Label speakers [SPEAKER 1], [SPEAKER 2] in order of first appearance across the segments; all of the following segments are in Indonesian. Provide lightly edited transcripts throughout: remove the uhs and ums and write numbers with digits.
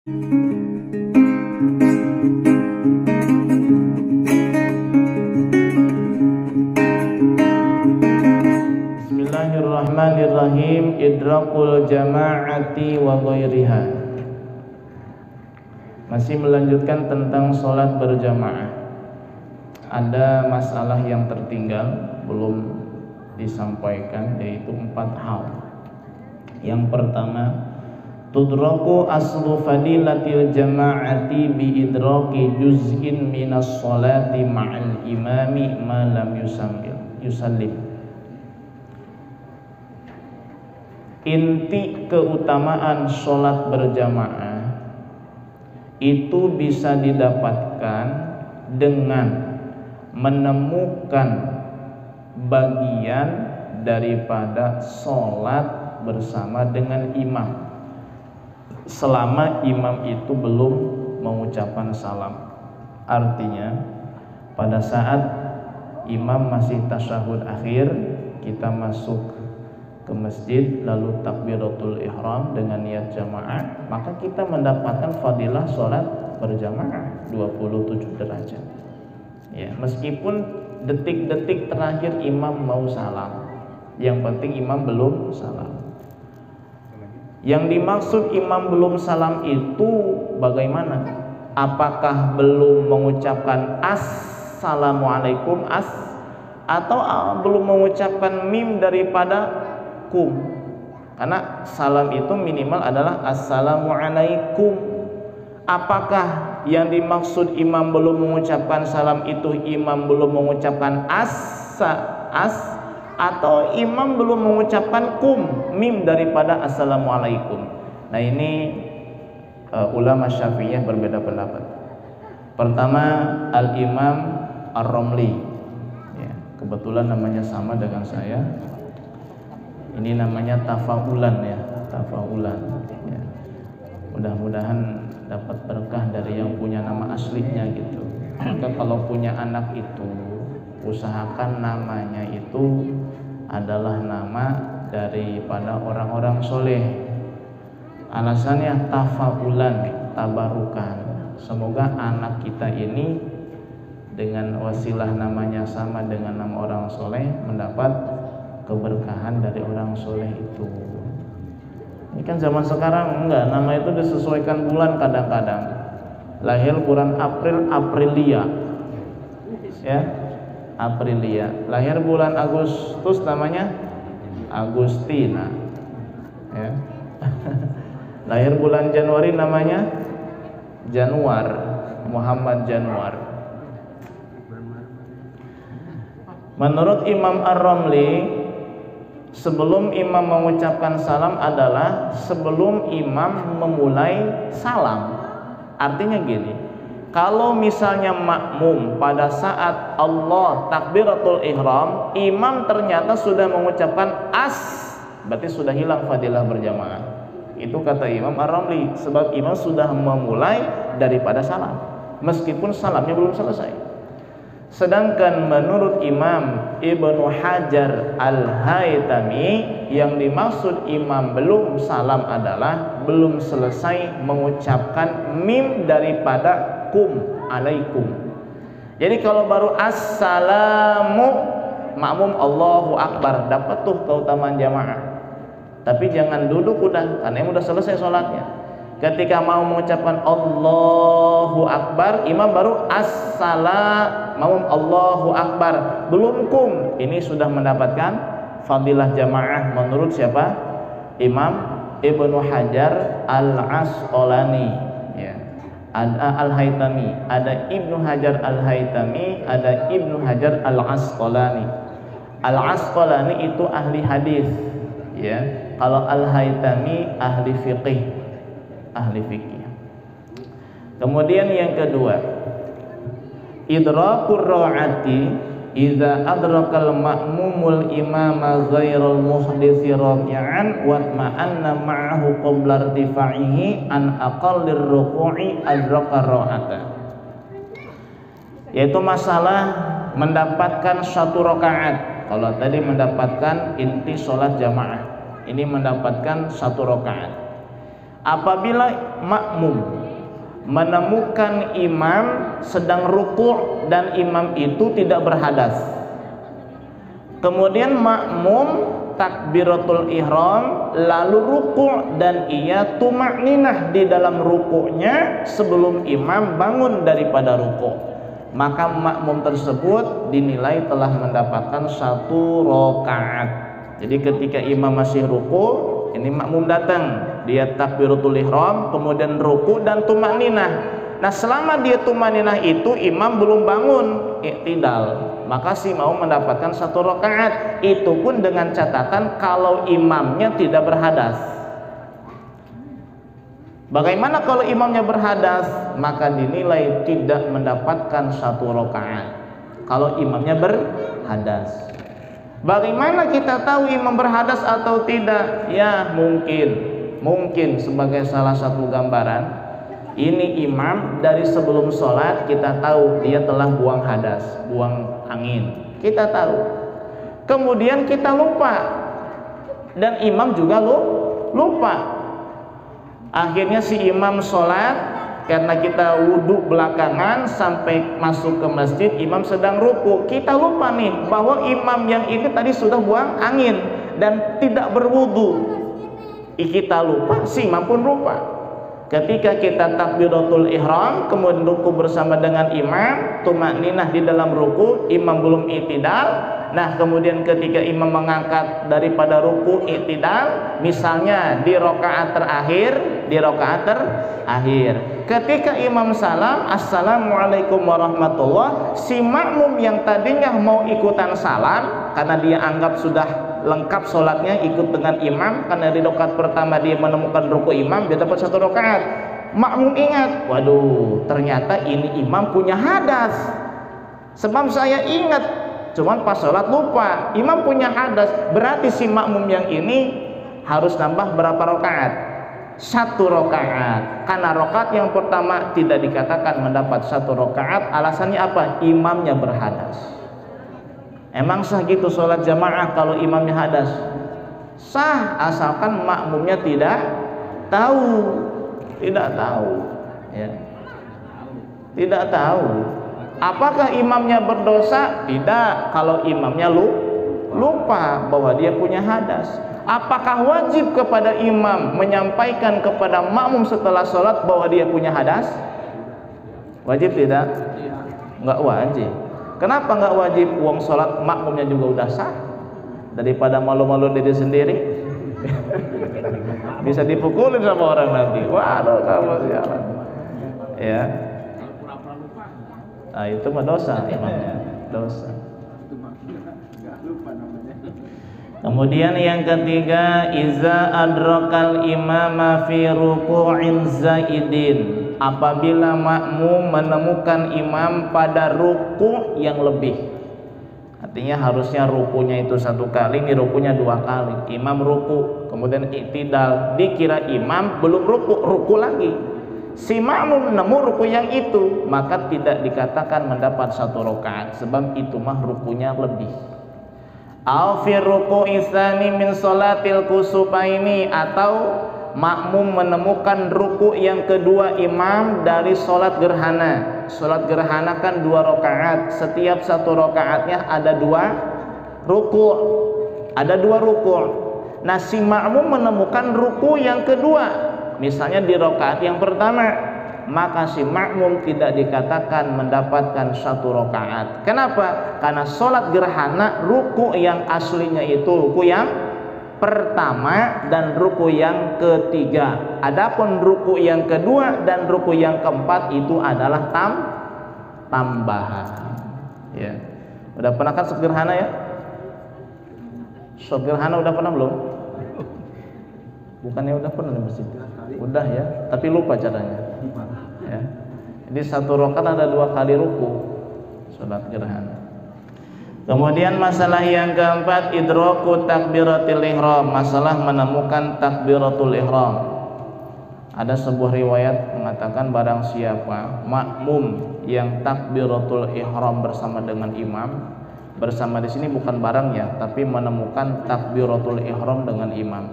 [SPEAKER 1] Bismillahirrahmanirrahim. Idrakul jama'ati wa ghairiha. Masih melanjutkan tentang sholat berjamaah. Ada masalah yang tertinggal belum disampaikan, yaitu 4 hal. Yang pertama, tudraku aslu fadilatil jama'ati bi idraki juz'in minas sholati ma'al imami ma lam yusallim. Inti keutamaan sholat berjamaah itu bisa didapatkan dengan menemukan bagian daripada sholat bersama dengan imam selama imam itu belum mengucapkan salam. Artinya pada saat imam masih tasyahud akhir, kita masuk ke masjid lalu takbiratul ihram dengan niat jamaah, maka kita mendapatkan fadilah sholat berjamaah 27 derajat. Ya, meskipun detik-detik terakhir imam mau salam, yang penting imam belum salam. Yang dimaksud imam belum salam itu bagaimana? Apakah belum mengucapkan assalamualaikum atau belum mengucapkan mim daripada kum? Karena salam itu minimal adalah assalamualaikum. Apakah yang dimaksud imam belum mengucapkan salam itu imam belum mengucapkan atau imam belum mengucapkan kum, mim daripada assalamualaikum? Nah, ini ulama Syafi'iyah berbeda pendapat. Pertama, Al-Imam Ar-Romli, ya, kebetulan namanya sama dengan saya. Ini namanya tafaulan, ya, tafaulan, ya. Mudah-mudahan dapat berkah dari yang punya nama aslinya gitu. Maka kalau punya anak itu, usahakan namanya itu adalah nama daripada orang-orang soleh. Alasannya tafaulan, tabarukan. Semoga anak kita ini dengan wasilah namanya sama dengan nama orang soleh mendapat keberkahan dari orang soleh itu. Ini kan zaman sekarang enggak, nama itu disesuaikan bulan kadang-kadang. Lahir bulan April, Aprilia, ya, Aprilia. Lahir bulan Agustus, namanya Agustina, ya. Lahir bulan Januari, namanya Januar, Muhammad Januar. Menurut Imam Ar-Romli, sebelum imam mengucapkan salam adalah sebelum imam memulai salam. Artinya gini, kalau misalnya makmum pada saat Allah takbiratul ihram, imam ternyata sudah mengucapkan berarti sudah hilang fadilah berjamaah. Itu kata Imam Ar-Romli, sebab imam sudah memulai daripada salam meskipun salamnya belum selesai. Sedangkan menurut Imam Ibnu Hajar Al-Haytami, yang dimaksud imam belum salam adalah belum selesai mengucapkan mim daripada kum, alaikum. Jadi kalau baru assalamu, makmum Allahu Akbar, dapat tuh keutamaan jamaah. Tapi jangan duduk udah, karena udah selesai sholatnya. Ketika mau mengucapkan Allahu Akbar, imam baru makmum Allahu Akbar, belum kum. Ini sudah mendapatkan fadilah jamaah menurut siapa? Imam Ibnu Hajar Al-Asqalani, ya. Ada Al-Haytami, ada Ibnu Hajar Al-Haytami, ada Ibnu Hajar Al-Asqalani. Al-Asqalani itu ahli hadis, ya. Kalau Al-Haytami ahli fiqih, ahli fikih. Kemudian yang kedua, idrakur ra'ati idza adrakal ma'mumul imama ghairal muhditsi raki'an wa ma'anna ma'ahu qabla irtifa'ihi an aqallir ruku'i adraka ra'ata. Yaitu masalah mendapatkan satu rakaat. Kalau tadi mendapatkan inti sholat jamaah, ini mendapatkan satu rakaat. Apabila makmum menemukan imam sedang ruku' dan imam itu tidak berhadas, kemudian makmum takbiratul ihram lalu ruku' dan ia tuma'ninah di dalam ruku'nya sebelum imam bangun daripada ruku', maka makmum tersebut dinilai telah mendapatkan 1 rakaat. Jadi ketika imam masih ruku', ini makmum datang, dia takbiratul ihram, kemudian ruku' dan tuma'ninah. Nah, selama dia tuma'ninah itu imam belum bangun i'tidal, maka si mau mendapatkan 1 rakaat. Itu pun dengan catatan kalau imamnya tidak berhadas. Bagaimana kalau imamnya berhadas? Maka dinilai tidak mendapatkan 1 rakaat kalau imamnya berhadas. Bagaimana kita tahu imam berhadas atau tidak? Ya, mungkin sebagai salah satu gambaran, ini imam dari sebelum sholat kita tahu dia telah buang hadas, buang angin, kita tahu. Kemudian kita lupa, dan imam juga lupa. Akhirnya si imam sholat, karena kita wudhu belakangan sampai masuk ke masjid, imam sedang ruku. Kita lupa nih bahwa imam yang ini tadi sudah buang angin dan tidak berwudhu. Kita lupa, si imam pun lupa. Ketika kita takbiratul ihram, kemudian ruku bersama dengan imam, tuma'ninah di dalam ruku, imam belum i'tidal. Nah, kemudian ketika imam mengangkat daripada ruku i'tidal, misalnya di rakaat terakhir, ketika imam salam, assalamualaikum warahmatullah, si makmum yang tadinya mau ikutan salam karena dia anggap sudah lengkap sholatnya ikut dengan imam, karena di rakaat pertama dia menemukan ruku imam, dia dapat 1 rakaat. Makmum ingat, waduh, ternyata ini imam punya hadas, sebab saya ingat, cuman pas sholat lupa, imam punya hadas. Berarti si makmum yang ini harus nambah berapa rakaat? 1 rakaat. Karena rakaat yang pertama tidak dikatakan mendapat 1 rakaat. Alasannya apa? Imamnya berhadas. Emang sah gitu sholat jamaah kalau imamnya hadas? Sah, asalkan makmumnya tidak tahu, ya. Tidak tahu. Apakah imamnya berdosa? Tidak, kalau imamnya lupa bahwa dia punya hadas. Apakah wajib kepada imam menyampaikan kepada makmum setelah sholat bahwa dia punya hadas? Wajib tidak? Enggak wajib. Kenapa enggak wajib? Uang sholat makmumnya juga udah sah. Daripada malu-malu diri sendiri, bisa dipukulin sama orang nanti. Waduh, kamu sialan. Ya. Nah, itu mah dosa imamnya, dosa. Kemudian yang ketiga, iza adrakal imama fi ruku'in zaidin, apabila makmum menemukan imam pada ruku' yang lebih. Artinya harusnya rukunya itu 1 kali, ini rukunya 2 kali. Imam ruku, kemudian i'tidal, dikira imam belum ruku lagi. Si makmum nemu ruku yang itu, maka tidak dikatakan mendapat 1 rakaat, sebab itu mah rukunya lebih. Au fi ruku'i tsani min sholatil kusufaini, atau makmum menemukan ruku yang kedua imam dari sholat gerhana. Sholat gerhana kan 2 rakaat, setiap 1 rakaatnya ada 2 ruku. Nah, si makmum menemukan ruku yang kedua, misalnya di rakaat yang pertama, maka si makmum tidak dikatakan mendapatkan 1 rakaat. Kenapa? Karena sholat gerhana ruku yang aslinya itu ruku yang pertama dan ruku yang ketiga. Adapun ruku yang kedua dan ruku yang keempat itu adalah tambahan. Ya. Udah pernah kan sholat gerhana ya? Sholat gerhana udah pernah belum? Bukannya udah pernah di masjid? Udah ya, tapi lupa caranya. Ya. Jadi 1 rakaat ada 2 kali ruku sholat gerhana. Kemudian masalah yang keempat, idraku takbiratul ihram, masalah menemukan takbiratul ihram. Ada sebuah riwayat mengatakan barang siapa makmum yang takbiratul ihram bersama dengan imam, bersama di sini bukan barangnya, tapi menemukan takbiratul ihram dengan imam,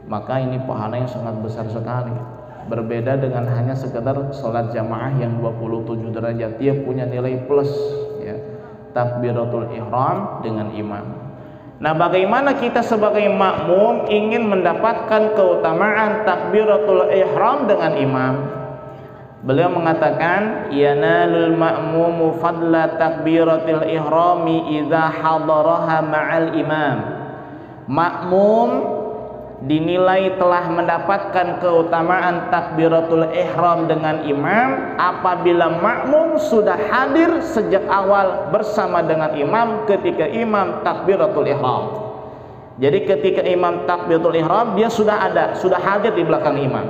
[SPEAKER 1] maka ini pahala yang sangat besar sekali. Berbeda dengan hanya sekedar sholat jamaah yang 27 derajat, dia punya nilai plus ya, takbiratul ihram dengan imam. Nah, bagaimana kita sebagai makmum ingin mendapatkan keutamaan takbiratul ihram dengan imam? Beliau mengatakan, yanalul ma'mumu fadla takbiratul ihrami idza hadaraha ma'al imam. Makmum dinilai telah mendapatkan keutamaan takbiratul ihram dengan imam apabila makmum sudah hadir sejak awal bersama dengan imam ketika imam takbiratul ihram. Jadi ketika imam takbiratul ihram dia sudah ada, sudah hadir di belakang imam.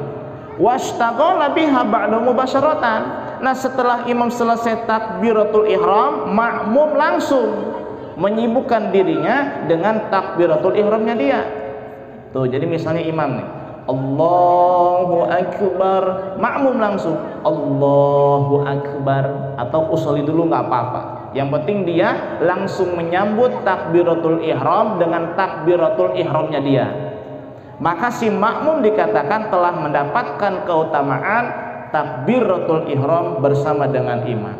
[SPEAKER 1] Washtaghala biha ba'da mubasyaratan. Nah, setelah imam selesai takbiratul ihram, makmum langsung menyibukkan dirinya dengan takbiratul ihramnya dia. Tuh, jadi misalnya imam nih, Allahu Akbar, makmum langsung Allahu Akbar, atau usolli dulu nggak apa-apa. Yang penting dia langsung menyambut takbiratul ihram dengan takbiratul ihramnya dia. Maka si makmum dikatakan telah mendapatkan keutamaan takbiratul ihram bersama dengan imam.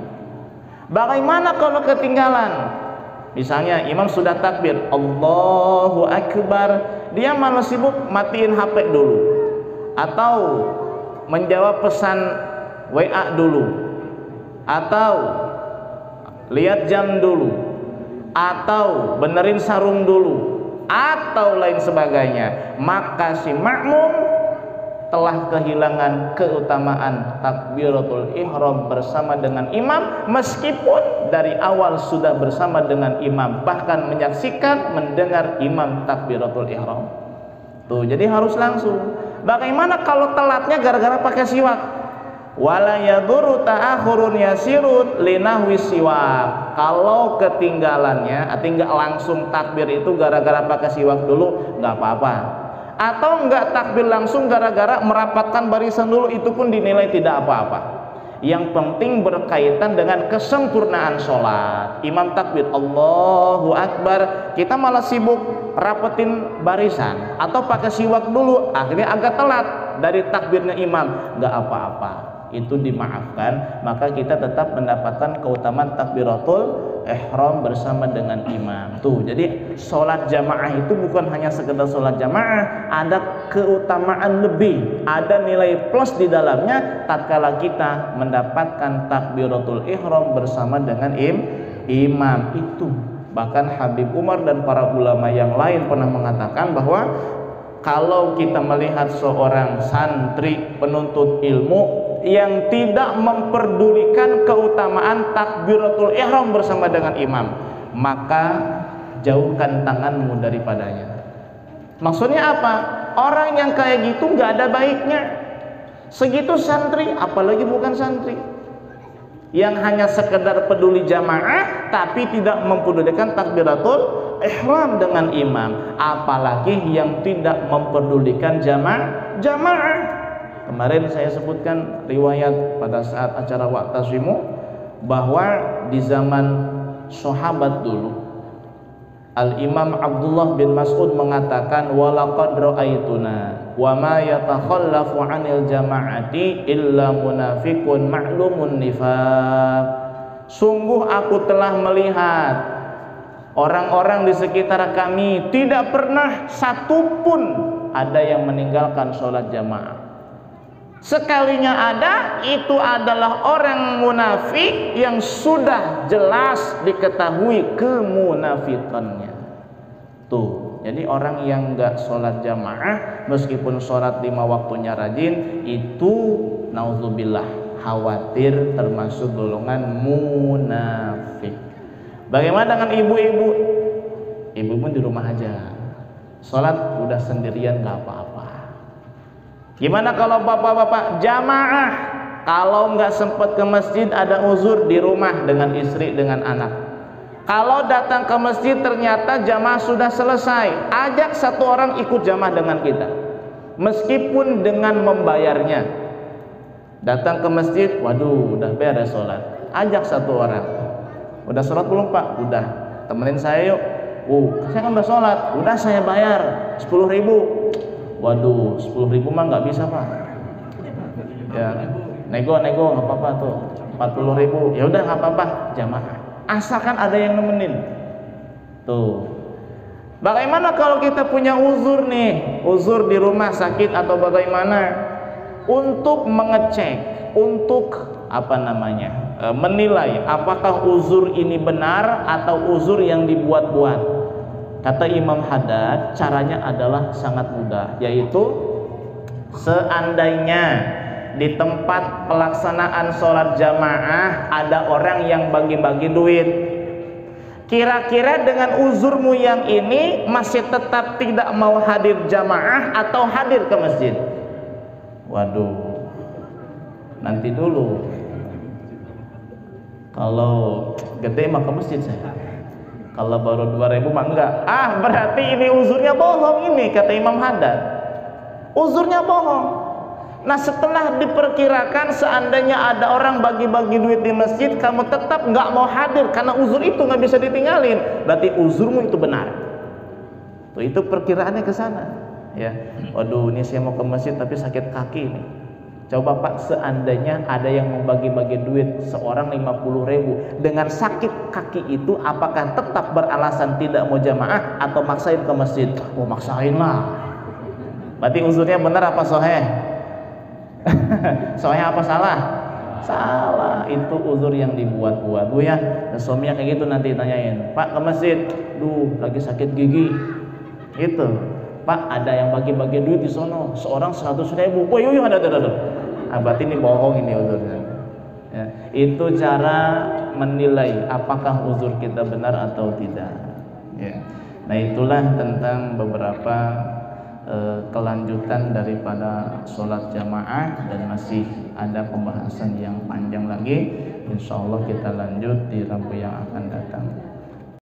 [SPEAKER 1] Bagaimana kalau ketinggalan? Misalnya imam sudah takbir Allahu Akbar, dia malah sibuk matiin HP dulu, atau menjawab pesan WA dulu, atau lihat jam dulu, atau benerin sarung dulu, atau lain sebagainya, maka si makmum telah kehilangan keutamaan takbiratul ihram bersama dengan imam, meskipun dari awal sudah bersama dengan imam, bahkan menyaksikan, mendengar imam takbiratul ihram. Tuh, jadi harus langsung. Bagaimana kalau telatnya gara-gara pakai siwak? Wala yadurru ta'akhurun yasirun linahwi siwak. Kalau ketinggalannya, tinggal langsung takbir itu gara-gara pakai siwak dulu, nggak apa-apa. Atau enggak takbir langsung gara-gara merapatkan barisan dulu, itu pun dinilai tidak apa-apa. Yang penting berkaitan dengan kesempurnaan sholat. Imam takbir Allahu Akbar, kita malah sibuk rapetin barisan atau pakai siwak dulu, akhirnya agak telat dari takbirnya imam, enggak apa-apa, itu dimaafkan. Maka kita tetap mendapatkan keutamaan takbiratul ihram bersama dengan imam. Tuh, jadi sholat jamaah itu bukan hanya sekedar sholat jamaah, ada keutamaan lebih, ada nilai plus di dalamnya tatkala kita mendapatkan takbiratul ihram bersama dengan imam itu. Bahkan Habib Umar dan para ulama yang lain pernah mengatakan bahwa kalau kita melihat seorang santri penuntut ilmu yang tidak memperdulikan keutamaan takbiratul ihram bersama dengan imam, maka jauhkan tanganmu daripadanya. Maksudnya apa? Orang yang kayak gitu nggak ada baiknya. Segitu santri, apalagi bukan santri, yang hanya sekedar peduli jamaah tapi tidak mempedulikan takbiratul ihram dengan imam, apalagi yang tidak mempedulikan jamaah. Kemarin saya sebutkan riwayat pada saat acara Wa'tasimu bahwa di zaman sahabat dulu, Al-Imam Abdullah bin Mas'ud mengatakan, walaqad ra'aituna wa ma yatakhallafu 'anil jama'ati illa munafiqun ma'lumun nifaq. Sungguh aku telah melihat orang-orang di sekitar kami tidak pernah satupun ada yang meninggalkan sholat jamaah. Sekalinya ada, itu adalah orang munafik yang sudah jelas diketahui kemunafikannya. Tuh, jadi orang yang enggak sholat jamaah meskipun sholat 5 waktunya rajin, itu naudzubillah khawatir termasuk golongan munafik. Bagaimana dengan ibu-ibu? Ibu-ibu di rumah aja, sholat udah sendirian gak apa-apa. Gimana kalau bapak-bapak jamaah? Kalau nggak sempat ke masjid, ada uzur di rumah dengan istri, dengan anak. Kalau datang ke masjid ternyata jamaah sudah selesai, ajak satu orang ikut jamaah dengan kita, meskipun dengan membayarnya. Datang ke masjid, waduh udah beres sholat, ajak satu orang. Udah sholat belum pak? Udah. Temenin saya yuk. Saya kan udah sholat. Udah, saya bayar 10.000. Waduh, 10.000 mah nggak bisa Pak. Ya, nego nggak apa-apa tuh. 40.000, ya udah nggak apa-apa, jamaah. Asalkan ada yang nemenin. Tuh. Bagaimana kalau kita punya uzur nih, uzur di rumah sakit atau bagaimana? Untuk mengecek, untuk menilai apakah uzur ini benar atau uzur yang dibuat-buat. Kata Imam Haddad, caranya adalah sangat mudah, yaitu seandainya di tempat pelaksanaan sholat jamaah ada orang yang bagi-bagi duit, kira-kira dengan uzurmu yang ini masih tetap tidak mau hadir jamaah atau hadir ke masjid? Waduh, nanti dulu, kalau gede mah ke masjid saya, kalau baru 2.000 mah enggak. Berarti ini uzurnya bohong ini, kata Imam Haddad, uzurnya bohong. Nah, setelah diperkirakan seandainya ada orang bagi-bagi duit di masjid, kamu tetap nggak mau hadir karena uzur itu nggak bisa ditinggalin, berarti uzurmu itu benar. Tuh, itu perkiraannya ke sana. Ya, waduh, ini saya mau ke masjid tapi sakit kaki nih. Coba Pak, seandainya ada yang mau bagi-bagi duit seorang 50.000 dengan sakit kaki itu, apakah tetap beralasan tidak mau jamaah atau maksain ke masjid? Oh, maksain lah. Berarti uzurnya benar apa soheh? Soalnya apa salah? Salah, itu uzur yang dibuat-buat. Bu ya, suaminya kayak gitu nanti tanyain, Pak ke masjid, lagi sakit gigi. Gitu. Pak, ada yang bagi-bagi duit di sono, seorang 100.000. Wah, yuk ada. Berarti ini bohong ini uzurnya. Ya, itu cara menilai apakah uzur kita benar atau tidak. Ya. Nah, itulah tentang beberapa kelanjutan daripada sholat jamaah, dan masih ada pembahasan yang panjang lagi. Insya Allah kita lanjut di Rabu yang akan datang.